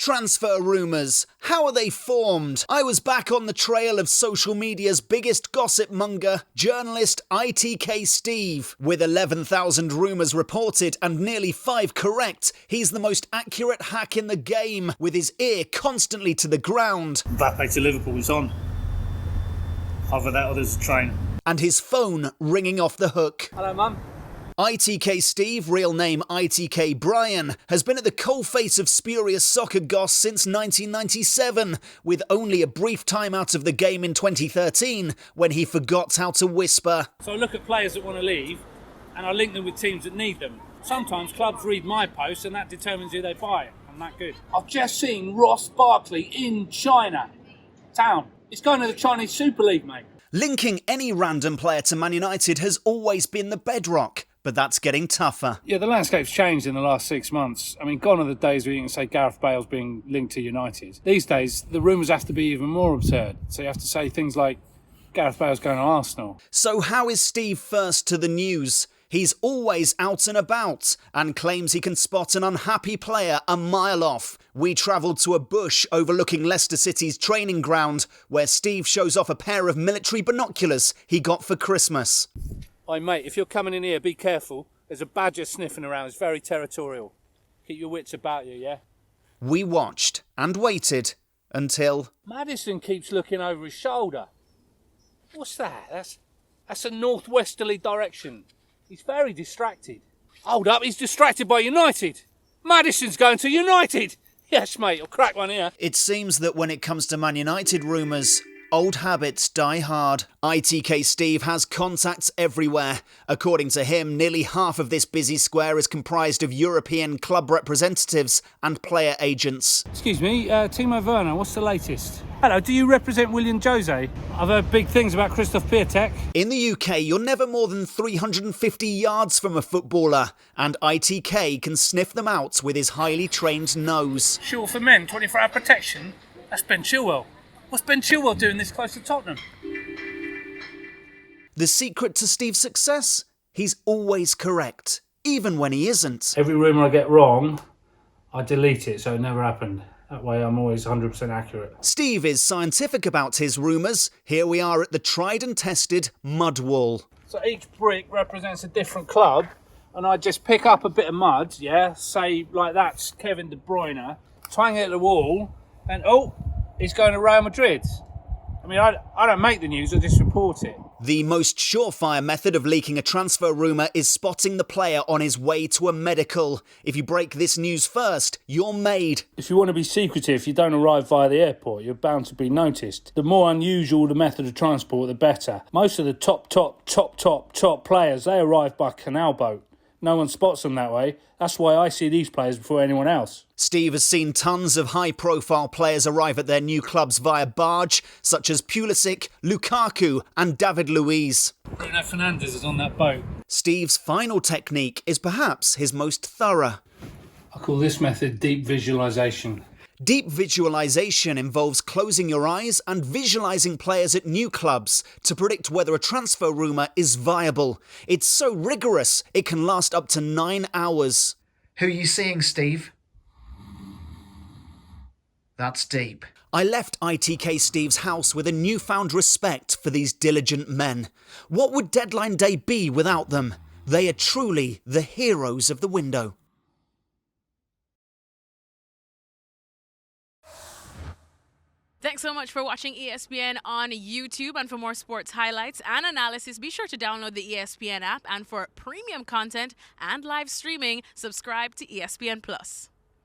Transfer rumours. How are they formed? I was back on the trail of social media's biggest gossip monger, journalist ITK Steve. With 11,000 rumours reported and nearly 5 correct, he's the most accurate hack in the game, with his ear constantly to the ground. Mbappe to Liverpool is on. Either that or there's a train. And his phone ringing off the hook. Hello, Mum. ITK Steve, real name ITK Brian, has been at the coalface of spurious soccer goss since 1997, with only a brief time out of the game in 2013 when he forgot how to whisper. So I look at players that want to leave and I link them with teams that need them. Sometimes clubs read my posts and that determines who they buy. I'm that good. I've just seen Ross Barkley in China town. He's going to the Chinese Super League, mate. Linking any random player to Man United has always been the bedrock. But that's getting tougher. Yeah, the landscape's changed in the last 6 months. I mean, gone are the days where you can say Gareth Bale's being linked to United. These days, the rumours have to be even more absurd. So you have to say things like, Gareth Bale's going to Arsenal. So how is Steve first to the news? He's always out and about and claims he can spot an unhappy player a mile off. We travelled to a bush overlooking Leicester City's training ground where Steve shows off a pair of military binoculars he got for Christmas. Hey mate, if you're coming in here, be careful. There's a badger sniffing around. It's very territorial. Keep your wits about you, yeah? We watched and waited until... Maddison keeps looking over his shoulder. What's that? That's a northwesterly direction. He's very distracted. Hold up, he's distracted by United. Maddison's going to United. Yes, mate, you'll crack one here. It seems that when it comes to Man United rumours, old habits die hard. ITK Steve has contacts everywhere. According to him, nearly half of this busy square is comprised of European club representatives and player agents. Excuse me, Timo Werner, what's the latest? Hello, do you represent William Jose? I've heard big things about Christoph Piatek. In the UK, you're never more than 350 yards from a footballer, and ITK can sniff them out with his highly trained nose. Short for men, 24-hour protection? That's Ben Chilwell. What's Ben Chilwell doing this close to Tottenham? The secret to Steve's success? He's always correct, even when he isn't. Every rumour I get wrong, I delete it so it never happened. That way I'm always 100% accurate. Steve is scientific about his rumours. Here we are at the tried and tested mud wall. So each brick represents a different club, and I just pick up a bit of mud, yeah, say like that's Kevin De Bruyne, twang it at the wall, and oh, he's going to Real Madrid. I mean, I don't make the news, I just report it. The most surefire method of leaking a transfer rumour is spotting the player on his way to a medical. If you break this news first, you're made. If you want to be secretive, if you don't arrive via the airport, you're bound to be noticed. The more unusual the method of transport, the better. Most of the top players, they arrive by canal boat. No one spots them that way. That's why I see these players before anyone else. Steve has seen tons of high-profile players arrive at their new clubs via barge, such as Pulisic, Lukaku and David Luiz. Bruno Fernandes is on that boat. Steve's final technique is perhaps his most thorough. I call this method deep visualisation. Deep visualisation involves closing your eyes and visualising players at new clubs to predict whether a transfer rumour is viable. It's so rigorous, it can last up to 9 hours. Who are you seeing, Steve? That's deep. I left ITK Steve's house with a newfound respect for these diligent men. What would deadline day be without them? They are truly the heroes of the window. Thanks so much for watching ESPN on YouTube, and for more sports highlights and analysis, be sure to download the ESPN app, and for premium content and live streaming, subscribe to ESPN+.